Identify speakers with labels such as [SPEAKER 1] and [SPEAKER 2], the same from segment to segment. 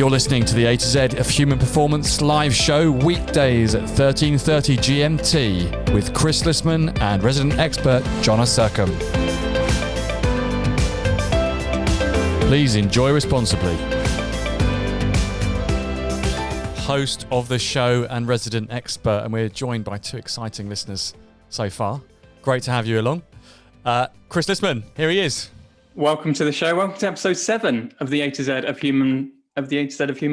[SPEAKER 1] You're listening to the A to Z of Human Performance live show weekdays at 13:30 GMT with Chris Lissaman and resident expert Jonna Sercombe. Please enjoy responsibly. Host of the show and resident expert, and we're joined by two exciting listeners so far. Great to have you along. Chris Lissaman, here he is.
[SPEAKER 2] Welcome to the show. Welcome to episode 7 of the A to Z of Human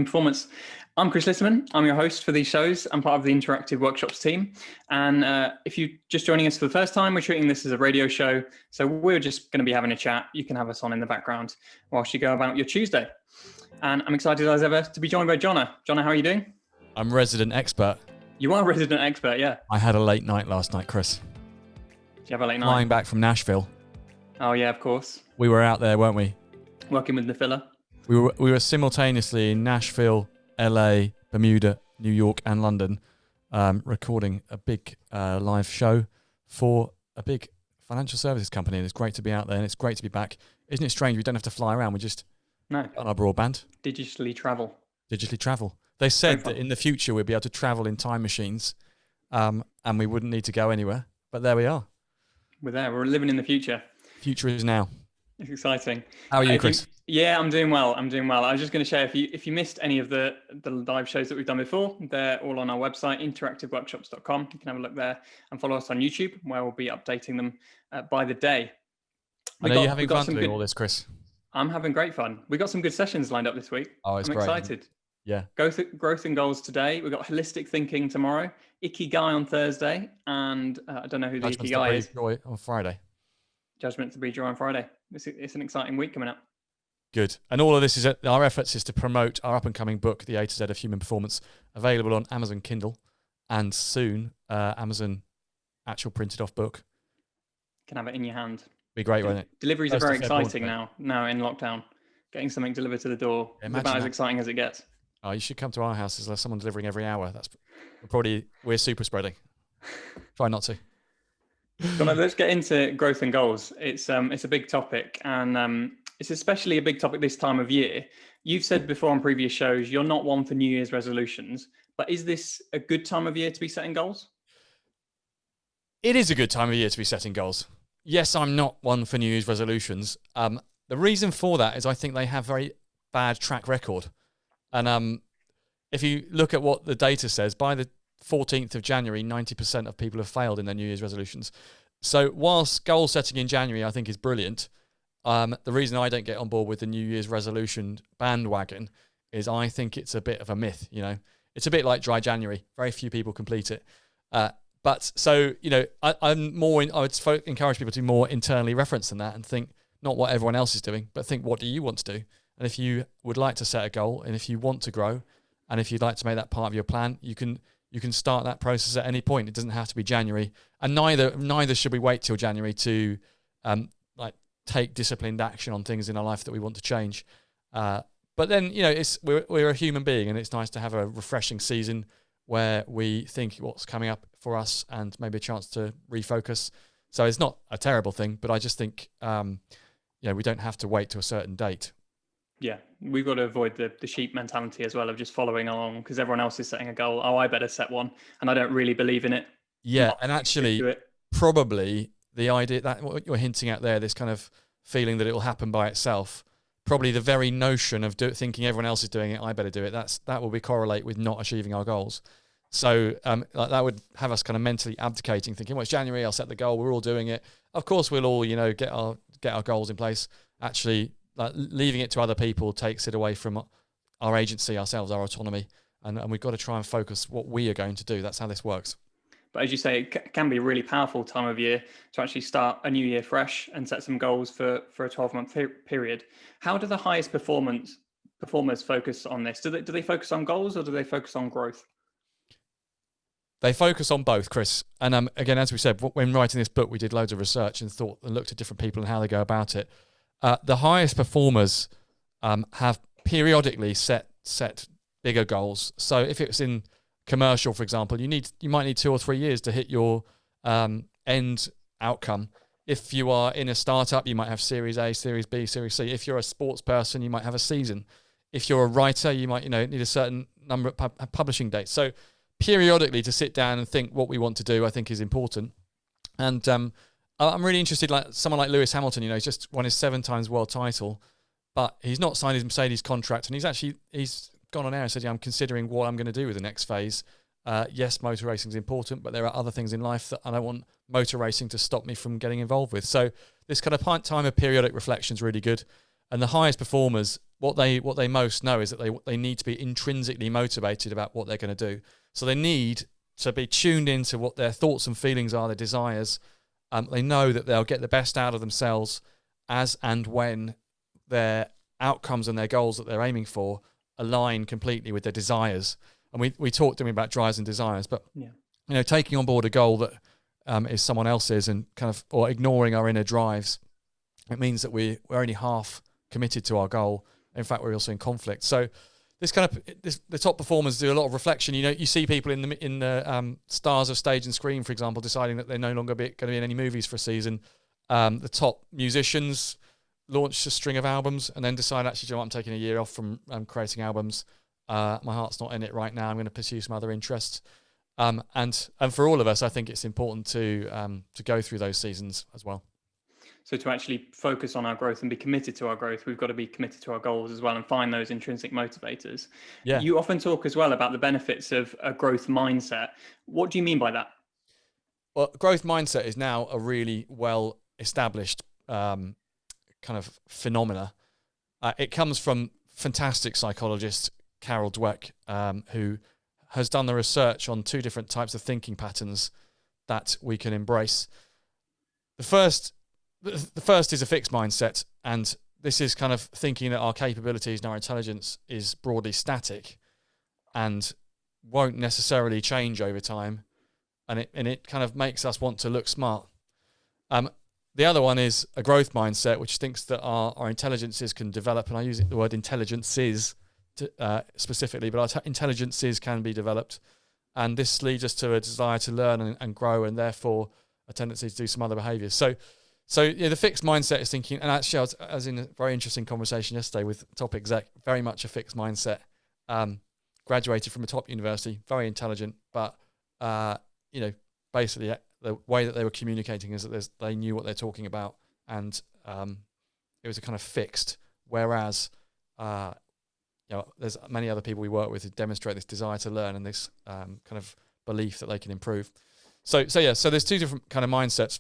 [SPEAKER 2] Performance. I'm Chris Lissaman. I'm your host for these shows. I'm part of the Interactive Workshops team. And if you're just joining us for the first time, we're treating this as a radio show. So we're just going to be having a chat. You can have us on in the background whilst you go about your Tuesday. And I'm excited as ever to be joined by Jonna. Jonna, how are you doing?
[SPEAKER 1] I'm resident expert.
[SPEAKER 2] You are resident expert, yeah.
[SPEAKER 1] I had a late night last night, Chris.
[SPEAKER 2] Did you have a late night?
[SPEAKER 1] Flying back from Nashville.
[SPEAKER 2] Oh yeah, of course.
[SPEAKER 1] We were out there, weren't we?
[SPEAKER 2] Working with the filler.
[SPEAKER 1] We were simultaneously in Nashville, LA, Bermuda, New York, and London, recording a big live show for a big financial services company. And it's great to be out there, and it's great to be back. Isn't it strange? We don't have to fly around. We just on our broadband.
[SPEAKER 2] Digitally travel.
[SPEAKER 1] They said that in the future we'd be able to travel in time machines, and we wouldn't need to go anywhere. But there we are.
[SPEAKER 2] We're there. We're living in the future.
[SPEAKER 1] Future is now.
[SPEAKER 2] It's exciting.
[SPEAKER 1] How are you, Chris?
[SPEAKER 2] I'm doing well. I was just going to share, if you missed any of the live shows that we've done before, they're all on our website, interactiveworkshops.com. You can have a look there and follow us on YouTube, where we'll be updating them by the day.
[SPEAKER 1] I know you're having fun doing all this, Chris.
[SPEAKER 2] I'm having great fun. We got some good sessions lined up this week.
[SPEAKER 1] Oh, it's great.
[SPEAKER 2] I'm excited.
[SPEAKER 1] Yeah.
[SPEAKER 2] Growth and goals today. We've got holistic thinking tomorrow, Ikigai on Thursday, and I don't know who the Ikigai is.
[SPEAKER 1] Joy on Friday.
[SPEAKER 2] Judgment to be joy on Friday. It's an exciting week coming up.
[SPEAKER 1] Good. And all of this our efforts is to promote our up and coming book, The A to Z of Human Performance, available on Amazon Kindle and soon Amazon actual printed off book.
[SPEAKER 2] Can have it in your hand.
[SPEAKER 1] Be great, won't it?
[SPEAKER 2] Deliveries are very exciting now in lockdown. Getting something delivered to the door is about as exciting as it gets. Oh,
[SPEAKER 1] you should come to our house. There's someone delivering every hour. We're super spreading. Try not to.
[SPEAKER 2] So let's get into growth and goals. It's a big topic, and it's especially a big topic this time of year. You've said before on previous shows you're not one for New Year's resolutions, but is this a good time of year to be setting goals?
[SPEAKER 1] It is a good time of year to be setting goals. Yes, I'm not one for New Year's resolutions. The reason for that is I think they have very bad track record. And if you look at what the data says, by the 14th of January, 90% of people have failed in their New Year's resolutions. So whilst goal setting in January, I think, is brilliant, the reason I don't get on board with the New Year's resolution bandwagon is I think it's a bit of a myth. It's a bit like dry January. Very few people complete it. But so, I would encourage people to be more internally referenced than that and think not what everyone else is doing, but think, what do you want to do? And if you would like to set a goal, and if you want to grow, and if you'd like to make that part of your plan, you can start that process at any point. It doesn't have to be January, and neither should we wait till January to take disciplined action on things in our life that we want to change. But then we're a human being, and it's nice to have a refreshing season where we think what's coming up for us and maybe a chance to refocus. So it's not a terrible thing, but I just think we don't have to wait to a certain date.
[SPEAKER 2] Yeah, we've got to avoid the sheep mentality as well of just following along because everyone else is setting a goal. Oh, I better set one. And I don't really believe in it.
[SPEAKER 1] Yeah, and actually, probably the idea that what you're hinting at there, this kind of feeling that it will happen by itself, probably the very notion of thinking everyone else is doing it, I better do it, that will correlate with not achieving our goals. So that would have us kind of mentally abdicating, thinking, well, it's January, I'll set the goal, we're all doing it. Of course, we'll all, get our goals in place. Actually, leaving it to other people takes it away from our agency, ourselves, our autonomy, and we've got to try and focus what we are going to do. That's how this works.
[SPEAKER 2] But as you say, it can be a really powerful time of year to actually start a new year fresh and set some goals for a 12-month period. How do the highest performers focus on this? Do they focus on goals or do they focus on growth?
[SPEAKER 1] They focus on both, Chris. And again, as we said, when writing this book, we did loads of research and looked at different people and how they go about it. The highest performers have periodically set bigger goals. So if it's in commercial, for example, you might need 2 or 3 years to hit your end outcome. If you are in a startup, you might have Series A, Series B, Series C. If you're a sports person, you might have a season. If you're a writer, you might, need a certain number of publishing dates. So periodically to sit down and think what we want to do, I think is important. And I'm really interested, like someone like Lewis Hamilton, he's just won his 7 times world title, but he's not signed his Mercedes contract, and he's gone on air and said, I'm considering what I'm going to do with the next phase. Yes, motor racing is important, but there are other things in life that I don't want motor racing to stop me from getting involved with. So this kind of time of periodic reflection is really good. And the highest performers, what they most know is that they need to be intrinsically motivated about what they're going to do. So they need to be tuned into what their thoughts and feelings are, their desires. They know that they'll get the best out of themselves as and when their outcomes and their goals that they're aiming for align completely with their desires. And we talked to me about drives and desires, but taking on board a goal that is someone else's and or ignoring our inner drives, it means that we're only half committed to our goal. In fact, we're also in conflict. So the top performers do a lot of reflection. You see people in the stars of stage and screen, for example, deciding that they're no longer going to be in any movies for a season. The top musicians launch a string of albums and then decide, actually, I'm taking a year off from creating albums. My heart's not in it right now. I'm going to pursue some other interests. And for all of us, I think it's important to go through those seasons as well.
[SPEAKER 2] So to actually focus on our growth and be committed to our growth, we've got to be committed to our goals as well and find those intrinsic motivators. Yeah. You often talk as well about the benefits of a growth mindset. What do you mean by that?
[SPEAKER 1] Well, growth mindset is now a really well-established kind of phenomena. It comes from fantastic psychologist Carol Dweck, who has done the research on 2 different types of thinking patterns that we can embrace. The first is a fixed mindset, and this is kind of thinking that our capabilities and our intelligence is broadly static and won't necessarily change over time, and it kind of makes us want to look smart. The other one is a growth mindset, which thinks that our intelligences can develop, and I use the word intelligences specifically, but our intelligences can be developed, and this leads us to a desire to learn and grow, and therefore a tendency to do some other behaviours. So the fixed mindset is thinking, and actually I was in a very interesting conversation yesterday with top exec, very much a fixed mindset, graduated from a top university, very intelligent, but basically the way that they were communicating is that they knew what they're talking about, and it was a kind of fixed. Whereas there's many other people we work with who demonstrate this desire to learn and this kind of belief that they can improve. So there's 2 different kind of mindsets.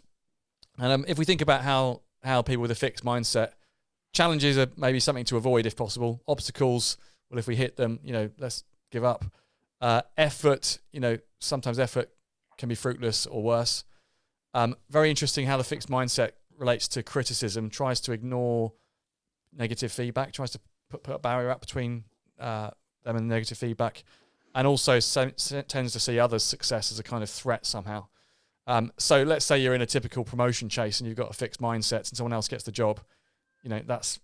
[SPEAKER 1] And if we think about how people with a fixed mindset, challenges are maybe something to avoid if possible. Obstacles, well, if we hit them, let's give up. Effort, sometimes effort can be fruitless or worse. Very interesting how the fixed mindset relates to criticism, tries to ignore negative feedback, tries to put a barrier up between them and negative feedback, and also tends to see others' success as a kind of threat somehow. So let's say you're in a typical promotion chase and you've got a fixed mindset and someone else gets the job, that's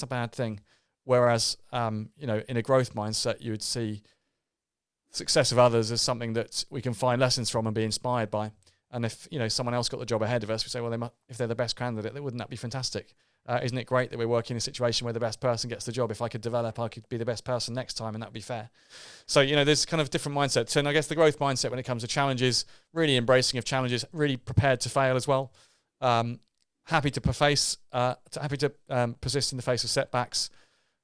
[SPEAKER 1] a bad thing. Whereas, in a growth mindset, you would see success of others as something that we can find lessons from and be inspired by. And if, someone else got the job ahead of us, we say, well, if they're the best candidate, wouldn't that be fantastic? Isn't it great that we're working in a situation where the best person gets the job? If I could develop, I could be the best person next time, and that would be fair. So, there's kind of different mindsets. And I guess the growth mindset when it comes to challenges, really embracing of challenges, really prepared to fail as well. Happy to persist in the face of setbacks.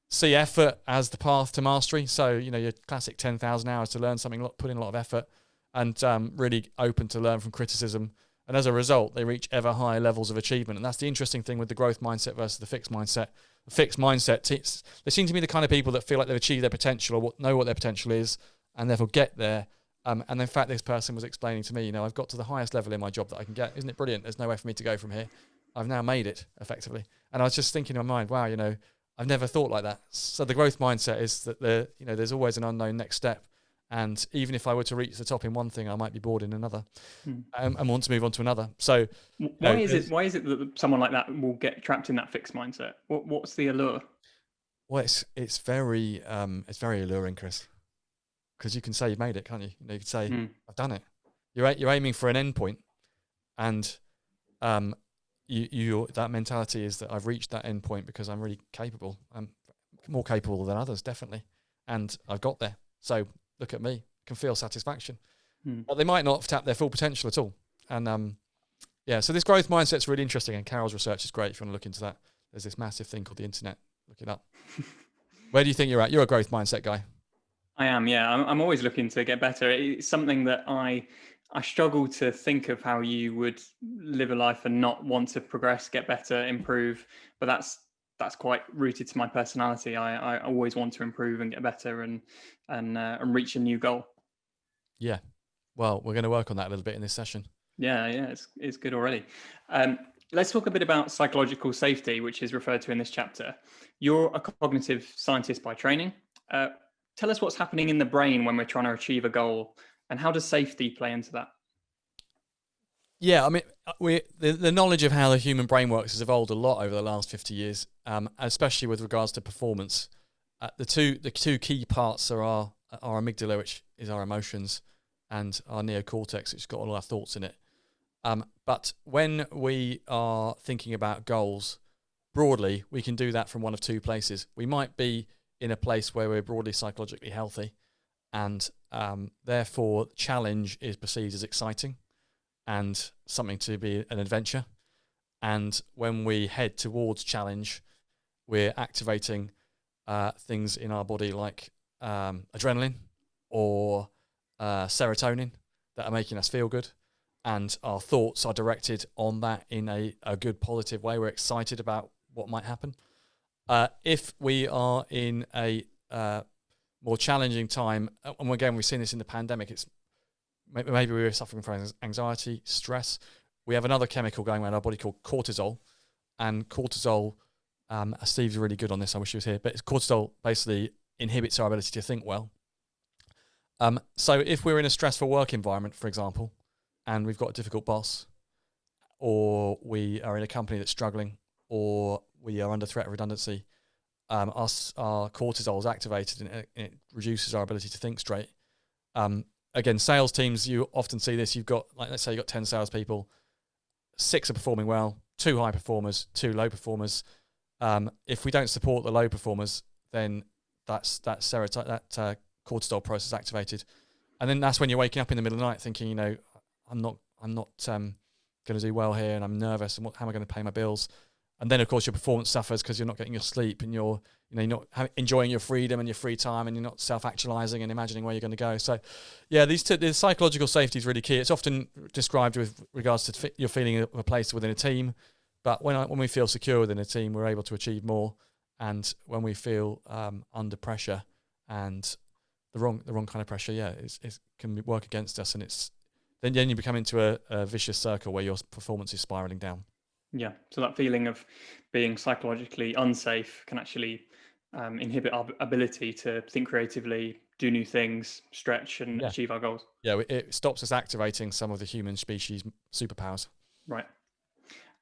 [SPEAKER 1] See effort as the path to mastery. So, your classic 10,000 hours to learn something, put in a lot of effort, and really open to learn from criticism. And as a result, they reach ever higher levels of achievement. And that's the interesting thing with the growth mindset versus the fixed mindset. The fixed mindset, they seem to be the kind of people that feel like they've achieved their potential or know what their potential is and therefore get there. And in fact, this person was explaining to me, I've got to the highest level in my job that I can get. Isn't it brilliant? There's nowhere for me to go from here. I've now made it, effectively. And I was just thinking in my mind, wow, I've never thought like that. So the growth mindset is that there's always an unknown next step. And even if I were to reach the top in one thing, I might be bored in another and want to move on to another. So
[SPEAKER 2] why is it that someone like that will get trapped in that fixed mindset? What's the allure?
[SPEAKER 1] Well, it's very alluring, Chris, because you can say you've made it, can't you? You can say, I've done it. You're aiming for an end point, and you that mentality is that I've reached that end point because I'm really capable. I'm more capable than others, definitely. And I've got there. So look at me, can feel satisfaction. But they might not have tapped their full potential at all. And so this growth mindset's really interesting, and Carol's research is great if you want to look into that. There's this massive thing called the internet. Look it up. Where do you think you're at? You're a growth mindset guy.
[SPEAKER 2] I am, yeah. I'm always looking to get better. It's something that I struggle to think of how you would live a life and not want to progress, get better, improve. But that's quite rooted to my personality. I always want to improve and get better and reach a new goal.
[SPEAKER 1] Yeah. Well, we're going to work on that a little bit in this session.
[SPEAKER 2] Yeah, it's good already. Let's talk a bit about psychological safety, which is referred to in this chapter. You're a cognitive scientist by training. Tell us what's happening in the brain when we're trying to achieve a goal, and how does safety play into that?
[SPEAKER 1] Yeah, I mean, the knowledge of how the human brain works has evolved a lot over the last 50 years, especially with regards to performance. The two key parts are our amygdala, which is our emotions, and our neocortex, which has got all our thoughts in it. But when we are thinking about goals, broadly, we can do that from one of two places. We might be in a place where we're broadly psychologically healthy, and therefore challenge is perceived as exciting and something to be an adventure. And when we head towards challenge, we're activating things in our body like adrenaline or serotonin that are making us feel good. And our thoughts are directed on that in a good, positive way. We're excited about what might happen. If we are in a more challenging time, and again, we've seen this in the pandemic, it's maybe we were suffering from anxiety, stress. We have another chemical going around our body called cortisol, and cortisol, Steve's really good on this, I wish he was here, but cortisol basically inhibits our ability to think well. So if we're in a stressful work environment, for example, and we've got a difficult boss, or we are in a company that's struggling, or we are under threat of redundancy, our cortisol is activated and it reduces our ability to think straight. Again, sales teams, you often see this. You've got, like, let's say you've got 10 salespeople, 6 are performing well, 2 high performers, 2 low performers. If we don't support the low performers, then that cortisol process activated. And then that's when you're waking up in the middle of the night thinking, I'm not going to do well here, and I'm nervous, and how am I going to pay my bills? And then, of course, your performance suffers because you're not getting your sleep, and you're not enjoying your freedom and your free time, and you're not self-actualizing and imagining where you're going to go. So, yeah, the psychological safety is really key. It's often described with regards to your feeling of a place within a team, but when we feel secure within a team, we're able to achieve more. And when we feel under pressure and the wrong kind of pressure, it can work against us, and then you become into a vicious circle where your performance is spiraling down.
[SPEAKER 2] Yeah, so that feeling of being psychologically unsafe can actually inhibit our ability to think creatively, do new things, stretch and achieve our goals.
[SPEAKER 1] Yeah, it stops us activating some of the human species superpowers.
[SPEAKER 2] Right.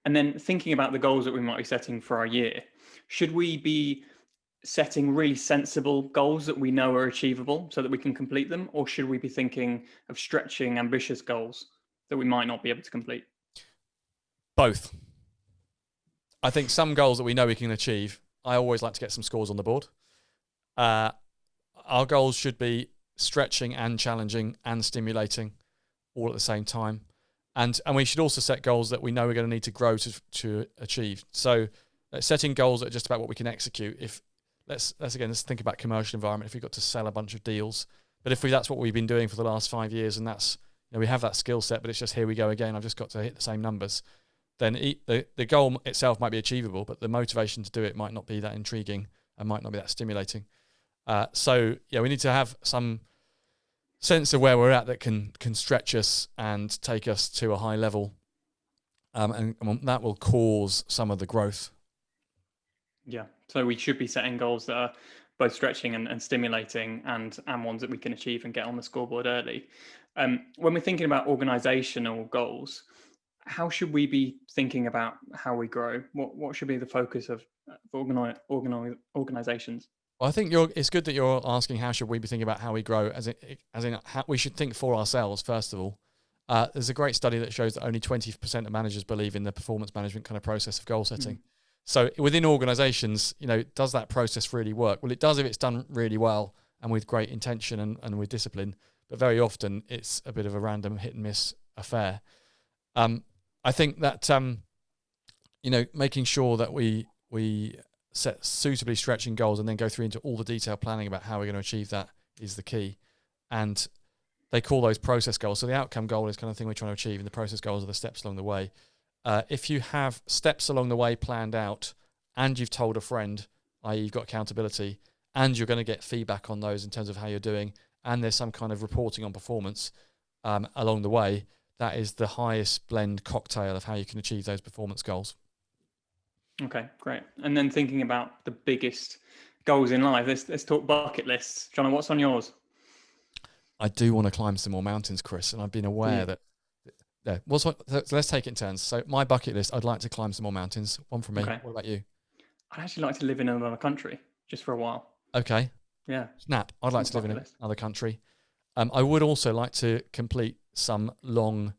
[SPEAKER 2] And then thinking about the goals that we might be setting for our year, should we be setting really sensible goals that we know are achievable so that we can complete them? Or should we be thinking of stretching, ambitious goals that we might not be able to complete?
[SPEAKER 1] Both. I think some goals that we know we can achieve, I always like to get some scores on the board. Our goals should be stretching and challenging and stimulating all at the same time. And we should also set goals that we know we're going to need to grow to achieve. So setting goals that are just about what we can execute. Let's think about commercial environment. If we've got to sell a bunch of deals, but if that's what we've been doing for the last 5 years, and that's, we have that skill set, but it's just here we go again. I've just got to hit the same numbers. Then the goal itself might be achievable, but the motivation to do it might not be that intriguing and might not be that stimulating. So we need to have some sense of where we're at that can stretch us and take us to a high level, and that will cause some of the growth. Yeah.
[SPEAKER 2] So we should be setting goals that are both stretching and stimulating, and ones that we can achieve and get on the scoreboard early. When we're thinking about organizational goals, how should we be thinking about how we grow? What should be the focus of organizations?
[SPEAKER 1] Well, I think it's good that you're asking how should we be thinking about how we grow, as in how we should think for ourselves, first of all. There's a great study that shows that only 20% of managers believe in the performance management kind of process of goal setting. So within organizations, does that process really work? Well, it does if it's done really well and with great intention and with discipline. But very often it's a bit of a random hit and miss affair. I think that, making sure that we set suitably stretching goals and then go through into all the detailed planning about how we're going to achieve that is the key. And they call those process goals. So the outcome goal is kind of thing we're trying to achieve, and the process goals are the steps along the way. If you have steps along the way planned out and you've told a friend, i.e. you've got accountability, and you're going to get feedback on those in terms of how you're doing, and there's some kind of reporting on performance along the way, that is the highest blend cocktail of how you can achieve those performance goals.
[SPEAKER 2] Okay, great. And then thinking about the biggest goals in life, let's talk bucket lists. Jonna, what's on yours?
[SPEAKER 1] I do want to climb some more mountains, Chris, and I've been aware that. Yeah. So let's take it in turns. So my bucket list, I'd like to climb some more mountains. One from me. Okay. What about you?
[SPEAKER 2] I'd actually like to live in another country just for a while.
[SPEAKER 1] Okay.
[SPEAKER 2] Yeah.
[SPEAKER 1] Snap. I'd like to live in another country. I would also like to complete some long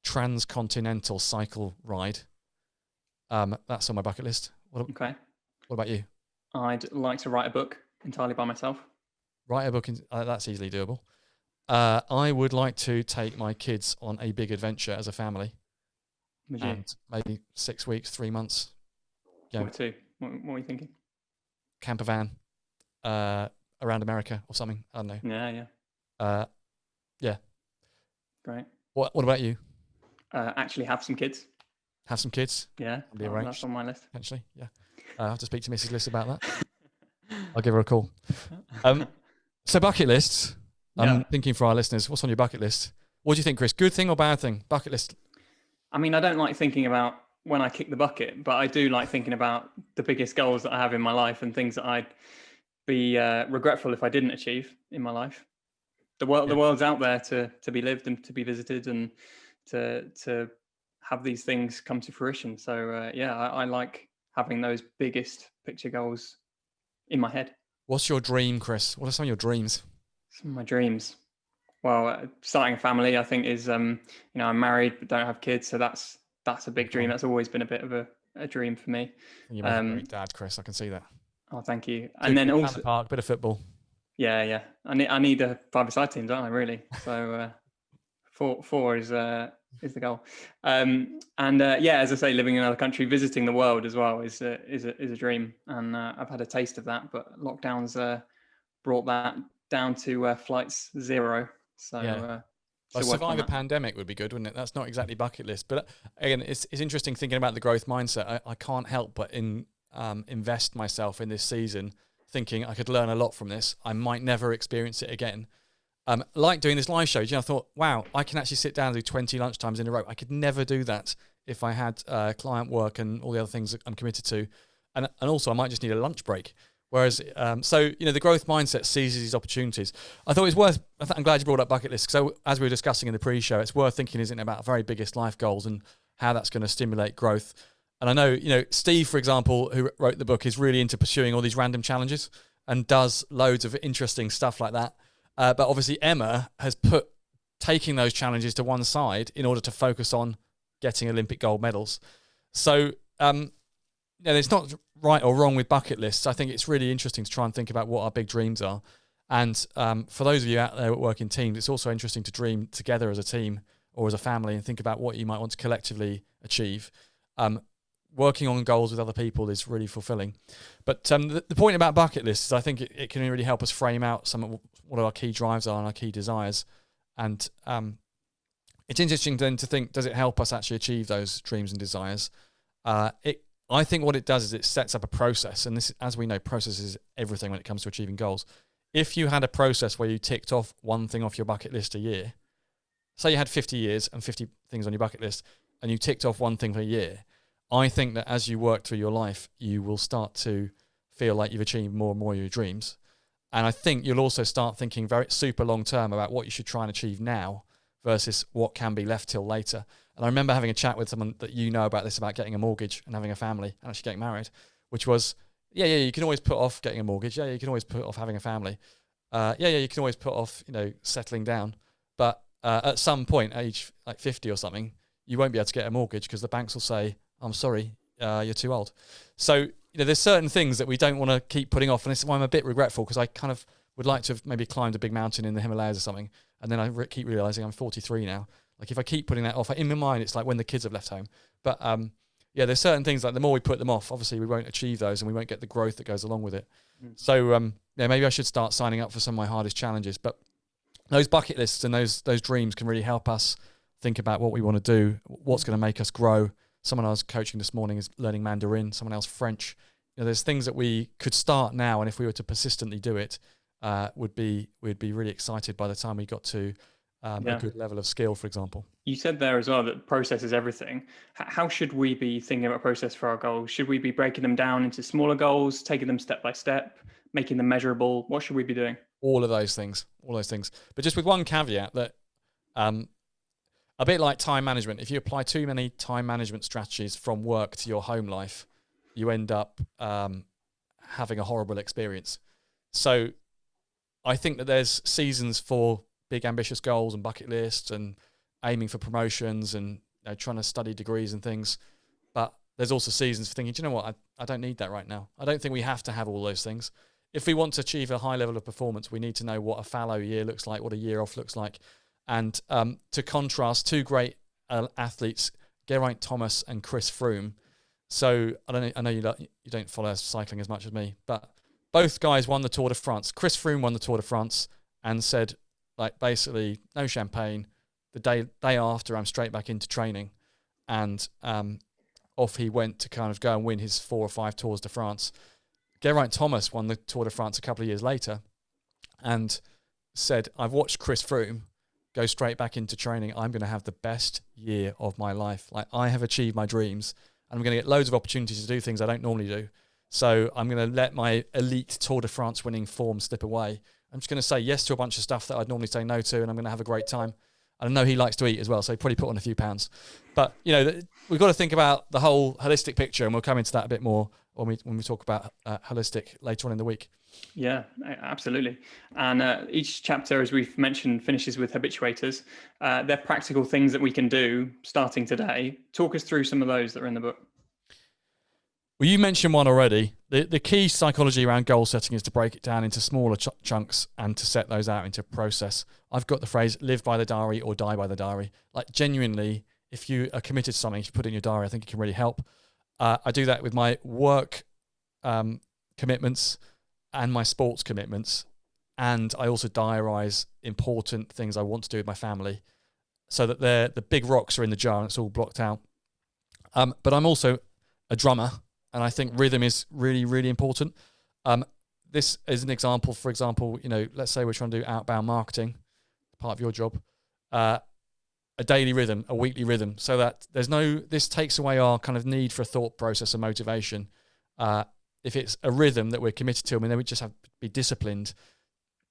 [SPEAKER 1] transcontinental cycle ride. That's on my bucket list.
[SPEAKER 2] Okay.
[SPEAKER 1] What about you?
[SPEAKER 2] I'd like to write a book entirely by myself.
[SPEAKER 1] Write a book, that's easily doable. I would like to take my kids on a big adventure as a family. And maybe 6 weeks, 3 months.
[SPEAKER 2] What are you thinking?
[SPEAKER 1] Camper van, around America or something. I don't know. Yeah.
[SPEAKER 2] Great.
[SPEAKER 1] What about you?
[SPEAKER 2] Actually have some kids.
[SPEAKER 1] Have some kids?
[SPEAKER 2] Yeah.
[SPEAKER 1] Be arranged.
[SPEAKER 2] That's on my list.
[SPEAKER 1] Potentially, yeah. I have to speak to Mrs. Liss about that. I'll give her a call. So bucket lists. I'm thinking for our listeners, what's on your bucket list? What do you think, Chris? Good thing or bad thing? Bucket list.
[SPEAKER 2] I mean, I don't like thinking about when I kick the bucket, but I do like thinking about the biggest goals that I have in my life and things that I'd be regretful if I didn't achieve in my life. The world's out there to be lived and to be visited and to have these things come to fruition. So I like having those biggest picture goals in my head.
[SPEAKER 1] What's your dream, Chris? What are some of your dreams?
[SPEAKER 2] Some of my dreams. Well, starting a family, I think is, I'm married but don't have kids, so that's a big dream. That's always been a bit of a dream for me.
[SPEAKER 1] You make a great dad, Chris. I can see that.
[SPEAKER 2] Oh, thank you. And then also
[SPEAKER 1] the park, bit of football.
[SPEAKER 2] Yeah. I need a 5-a-side team, don't I? Really. So 4 is the goal. As I say, living in another country, visiting the world as well is a dream. And I've had a taste of that, but lockdowns brought that down to flights 0. So
[SPEAKER 1] survive a pandemic would be good, wouldn't it? That's not exactly bucket list, but again, it's interesting thinking about the growth mindset. I can't help but invest myself in this season, thinking I could learn a lot from this. I might never experience it again. Like doing this live show, I thought, wow, I can actually sit down and do 20 lunchtimes in a row. I could never do that if I had client work and all the other things that I'm committed to. And also I might just need a lunch break. Whereas, the growth mindset seizes these opportunities. I thought it was worth, I'm glad you brought up bucket lists. So as we were discussing in the pre-show, it's worth thinking, isn't it, about very biggest life goals and how that's going to stimulate growth. And I know, Steve, for example, who wrote the book, is really into pursuing all these random challenges and does loads of interesting stuff like that. But obviously Emma has put taking those challenges to one side in order to focus on getting Olympic gold medals. So, there's not right or wrong with bucket lists. I think it's really interesting to try and think about what our big dreams are. And for those of you out there that work in teams, it's also interesting to dream together as a team or as a family and think about what you might want to collectively achieve. Working on goals with other people is really fulfilling. But the point about bucket lists is I think it can really help us frame out some of what our key drives are and our key desires. And it's interesting then to think, does it help us actually achieve those dreams and desires? I think what it does is it sets up a process. And this, as we know, process is everything when it comes to achieving goals. If you had a process where you ticked off one thing off your bucket list a year, say you had 50 years and 50 things on your bucket list, and you ticked off one thing per year, I think that as you work through your life, you will start to feel like you've achieved more and more of your dreams. And I think you'll also start thinking very super long term about what you should try and achieve now versus what can be left till later. And I remember having a chat with someone that about this, about getting a mortgage and having a family and actually getting married, which was, you can always put off getting a mortgage. Yeah, you can always put off having a family. You can always put off, settling down. But at some point, age like 50 or something, you won't be able to get a mortgage because the banks will say, I'm sorry, you're too old. So there's certain things that we don't want to keep putting off, and this is why I'm a bit regretful, because I kind of would like to have maybe climbed a big mountain in the Himalayas or something, and then I keep realizing I'm 43 now. Like if I keep putting that off, in my mind it's like when the kids have left home. But there's certain things like the more we put them off, obviously we won't achieve those, and we won't get the growth that goes along with it. So maybe I should start signing up for some of my hardest challenges. But those bucket lists and those dreams can really help us think about what we want to do, what's going to make us grow. Someone I was coaching this morning is learning Mandarin, someone else French. There's things that we could start now, and if we were to persistently do it, we'd be really excited by the time we got to a good level of skill, for example. You
[SPEAKER 2] said there as well that process is everything. How should we be thinking about process for our goals? Should we be breaking them down into smaller goals, taking them step by step, making them measurable? What should we be doing?
[SPEAKER 1] All those things. But just with one caveat that a bit like time management, if you apply too many time management strategies from work to your home life, you end up having a horrible experience. So I think that there's seasons for big ambitious goals and bucket lists and aiming for promotions and trying to study degrees and things. But there's also seasons for thinking, do you know what, I don't need that right now. I don't think we have to have all those things. If we want to achieve a high level of performance, we need to know what a fallow year looks like, what a year off looks like. And to contrast, two great athletes, Geraint Thomas and Chris Froome. So I know you don't follow cycling as much as me, but both guys won the Tour de France. Chris Froome won the Tour de France and said, like, basically, no champagne. The day after, I'm straight back into training. And off he went to kind of go and win his 4 or 5 Tours de France. Geraint Thomas won the Tour de France a couple of years later and said, I've watched Chris Froome go straight back into training. I'm going to have the best year of my life. Like, I have achieved my dreams, and I'm going to get loads of opportunities to do things I don't normally do. So I'm going to let my elite Tour de France winning form slip away. I'm just going to say yes to a bunch of stuff that I'd normally say no to, and I'm going to have a great time. I know he likes to eat as well, so he probably put on a few pounds. But, we've got to think about the whole holistic picture, and we'll come into that a bit more when we talk about holistic later on in the week.
[SPEAKER 2] Yeah, absolutely. And each chapter, as we've mentioned, finishes with habituators. They're practical things that we can do starting today. Talk us through some of those that are in the book.
[SPEAKER 1] Well, you mentioned one already. The key psychology around goal setting is to break it down into smaller chunks and to set those out into a process. I've got the phrase, live by the diary or die by the diary. Like, genuinely, if you are committed to something, if you put it in your diary, I think it can really help. I do that with my work commitments and my sports commitments. And I also diarise important things I want to do with my family so that the big rocks are in the jar and it's all blocked out. But I'm also a drummer. And I think rhythm is really, really important. This is an example, for example, let's say we're trying to do outbound marketing, part of your job, a daily rhythm, a weekly rhythm, so that this takes away our kind of need for a thought process and motivation. If it's a rhythm that we're committed to, then we just have to be disciplined.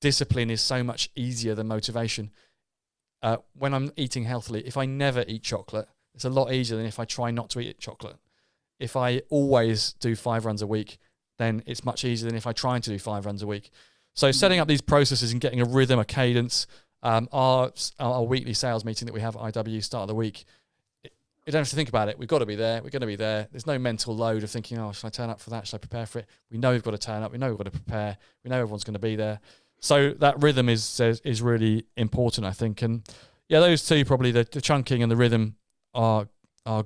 [SPEAKER 1] Discipline is so much easier than motivation. When I'm eating healthily, if I never eat chocolate, it's a lot easier than if I try not to eat chocolate. If I always do 5 runs a week, then it's much easier than if I try to do 5 runs a week. So setting up these processes and getting a rhythm, a cadence, our weekly sales meeting that we have at IW start of the week, you don't have to think about it. We've got to be there. We're going to be there. There's no mental load of thinking, should I turn up for that? Should I prepare for it? We know we've got to turn up. We know we've got to prepare. We know everyone's going to be there. So that rhythm is really important, I think. And yeah, those two, probably the chunking and the rhythm are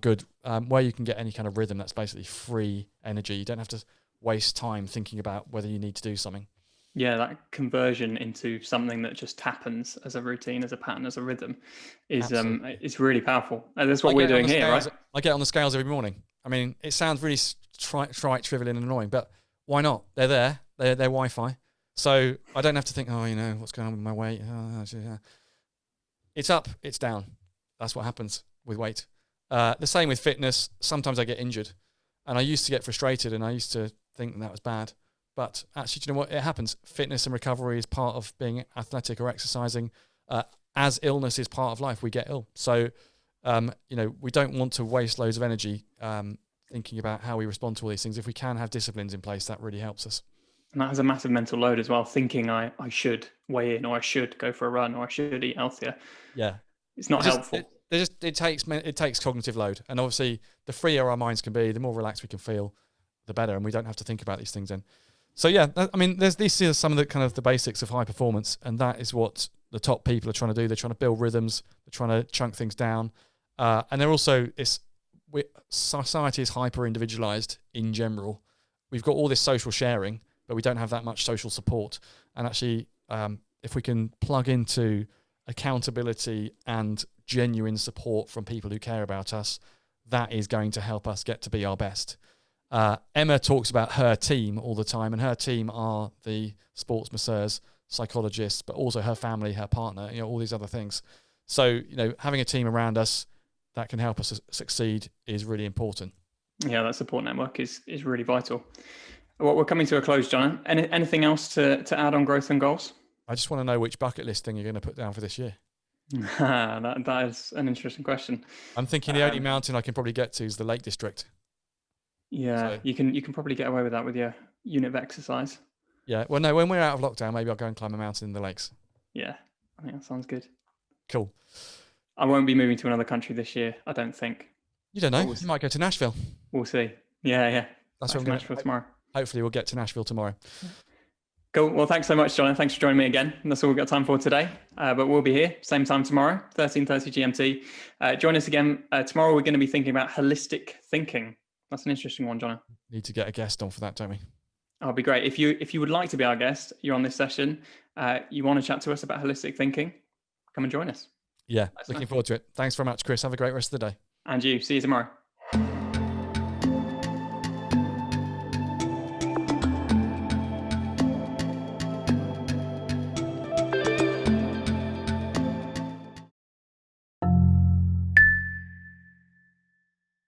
[SPEAKER 1] good. Where you can get any kind of rhythm that's basically free energy. You don't have to waste time thinking about whether you need to do something.
[SPEAKER 2] Yeah, that conversion into something that just happens as a routine, as a pattern, as a rhythm is really powerful. And that's what we're doing here, right?
[SPEAKER 1] I get on the scales every morning. I mean, it sounds really trite, trivial and annoying, but why not? They're there. They're Wi-Fi. So I don't have to think, what's going on with my weight? It's up, it's down. That's what happens with weight. The same with fitness. Sometimes I get injured, and I used to get frustrated, and I used to think that was bad. But actually, do you know what? It happens. Fitness and recovery is part of being athletic or exercising. As illness is part of life, we get ill. So, we don't want to waste loads of energy thinking about how we respond to all these things. If we can have disciplines in place, that really helps us.
[SPEAKER 2] And that has a massive mental load as well, thinking I should weigh in, or I should go for a run, or I should eat healthier.
[SPEAKER 1] Yeah.
[SPEAKER 2] It's not helpful.
[SPEAKER 1] it takes cognitive load, and obviously the freer our minds can be, the more relaxed we can feel, the better, and we don't have to think about these things then. So yeah, I mean, these are some of the kind of the basics of high performance, and that is what the top people are trying to do. They're trying to build rhythms, they're trying to chunk things down, and they're also society is hyper individualized in general. We've got all this social sharing, but we don't have that much social support. And actually, if we can plug into accountability and genuine support from people who care about us, that is going to help us get to be our best. Emma talks about her team all the time, and her team are the sports masseurs, psychologists, but also her family, her partner, all these other things. So, having a team around us that can help us succeed is really important.
[SPEAKER 2] Yeah, that support network is really vital. Well, we're coming to a close, John. Anything else to add on growth and goals?
[SPEAKER 1] I just want to know which bucket list thing you're going to put down for this year.
[SPEAKER 2] That is an interesting question.
[SPEAKER 1] I'm thinking the only mountain I can probably get to is the Lake District.
[SPEAKER 2] Yeah, so, you can probably get away with that with your unit of exercise.
[SPEAKER 1] Yeah, well, no, when we're out of lockdown, maybe I'll go and climb a mountain in the lakes.
[SPEAKER 2] Yeah, I think that sounds good.
[SPEAKER 1] Cool.
[SPEAKER 2] I won't be moving to another country this year, I don't think.
[SPEAKER 1] You don't know. You might go to Nashville.
[SPEAKER 2] We'll see. Yeah.
[SPEAKER 1] That's what I'm going
[SPEAKER 2] to tomorrow.
[SPEAKER 1] Hopefully we'll get to Nashville tomorrow.
[SPEAKER 2] Cool. Well, thanks so much, John. Thanks for joining me again. And that's all we've got time for today. But we'll be here, same time tomorrow, 13:30 GMT. Join us again. Tomorrow we're going to be thinking about holistic thinking. That's an interesting one, John.
[SPEAKER 1] Need to get a guest on for that, don't we?
[SPEAKER 2] That'll be great. If you would like to be our guest, you're on this session, you want to chat to us about holistic thinking, come and join us.
[SPEAKER 1] Yeah, looking forward to it. Thanks very much, Chris. Have a great rest of the day.
[SPEAKER 2] And you. See you tomorrow.